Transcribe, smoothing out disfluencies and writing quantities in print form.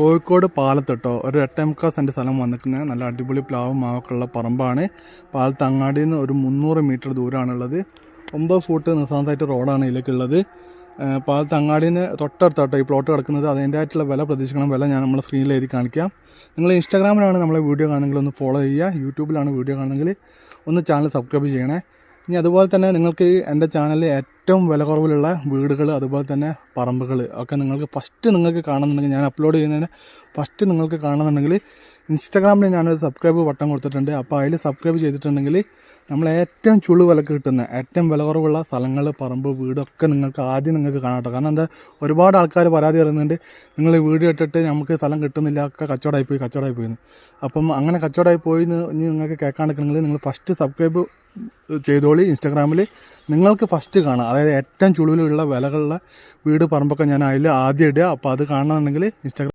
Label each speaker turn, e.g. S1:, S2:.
S1: കോഴിക്കോട് പാലത്തെട്ടോ ഒരു 8.25 സെൻറ്റ് സ്ഥലം വന്നിരിക്കുന്നത് നല്ല അടിപൊളി പ്ലാവും മാവൊക്കെയുള്ള പറമ്പാണ്. പാലത്ത് അങ്ങാടിയിൽ നിന്ന് ഒരു 300 മീറ്റർ ദൂരമാണുള്ളത്. 9 ഫൂട്ട് നിസ്സാന്തമായിട്ട് റോഡാണ് ഇതിലേക്കുള്ളത്. പാലത്ത് അങ്ങാടിന് തൊട്ടടുത്താട്ടോ ഈ പ്ലോട്ട് കിടക്കുന്നത്. അതിൻ്റെതായിട്ടുള്ള വില പ്രതീക്ഷിക്കണം. വില ഞാൻ നമ്മളെ സ്ക്രീനിൽ എഴുതി കാണിക്കാം. നിങ്ങൾ ഇൻസ്റ്റാഗ്രാമിലാണ് നമ്മളെ വീഡിയോ കാണുന്നെങ്കിൽ ഒന്ന് ഫോളോ ചെയ്യുക. യൂട്യൂബിലാണ് വീഡിയോ കാണുന്നെങ്കിൽ ഒന്ന് ചാനൽ സബ്സ്ക്രൈബ് ചെയ്യണേ. ഇനി അതുപോലെ തന്നെ നിങ്ങൾക്ക് എൻ്റെ ചാനലിൽ ഏറ്റവും വില കുറവിലുള്ള വീടുകൾ അതുപോലെ തന്നെ പറമ്പുകൾ ഒക്കെ നിങ്ങൾക്ക് കാണുന്നുണ്ടെങ്കിൽ ഞാൻ അപ്ലോഡ് ചെയ്യുന്നതിന് ഫസ്റ്റ് നിങ്ങൾക്ക് കാണുന്നുണ്ടെങ്കിൽ ഇൻസ്റ്റാഗ്രാമിൽ ഞാനൊരു സബ്സ്ക്രൈബ് ബട്ടൺ കൊടുത്തിട്ടുണ്ട്. അപ്പോൾ അതിൽ സബ്സ്ക്രൈബ് ചെയ്തിട്ടുണ്ടെങ്കിൽ നമ്മൾ ഏറ്റവും ചുളു വിലക്ക് കിട്ടുന്ന ഏറ്റവും വില കുറവുള്ള സ്ഥലങ്ങൾ പറമ്പ് വീടൊക്കെ ആദ്യം കാണാം കേട്ടോ. കാരണം എന്താ, ഒരുപാട് ആൾക്കാർ പരാതി പറയുന്നുണ്ട്, നിങ്ങൾ വീഡിയോ ഇട്ടിട്ട് നമുക്ക് സ്ഥലം കിട്ടുന്നില്ല, ഒക്കെ കച്ചവടമായി പോയി. അപ്പം അങ്ങനെ കച്ചവടമായി പോയി ഇനി നിങ്ങൾക്ക് കേൾക്കാൻ നിൽക്കണമെങ്കിൽ നിങ്ങൾ ഫസ്റ്റ് സബ്സ്ക്രൈബ് ചെയ്തോളി. ഇൻസ്റ്റാഗ്രാമിൽ നിങ്ങൾക്ക് ഫസ്റ്റ് കാണാം, അതായത് ഏറ്റവും ചുളിവിലുള്ള വിലകളുള്ള വീട് പറമ്പൊക്കെ ഞാൻ അതിൽ ആദ്യം ഇടുക. അപ്പോൾ അത് കാണണമെന്നുണ്ടെങ്കിൽ ഇൻസ്റ്റാഗ്രാം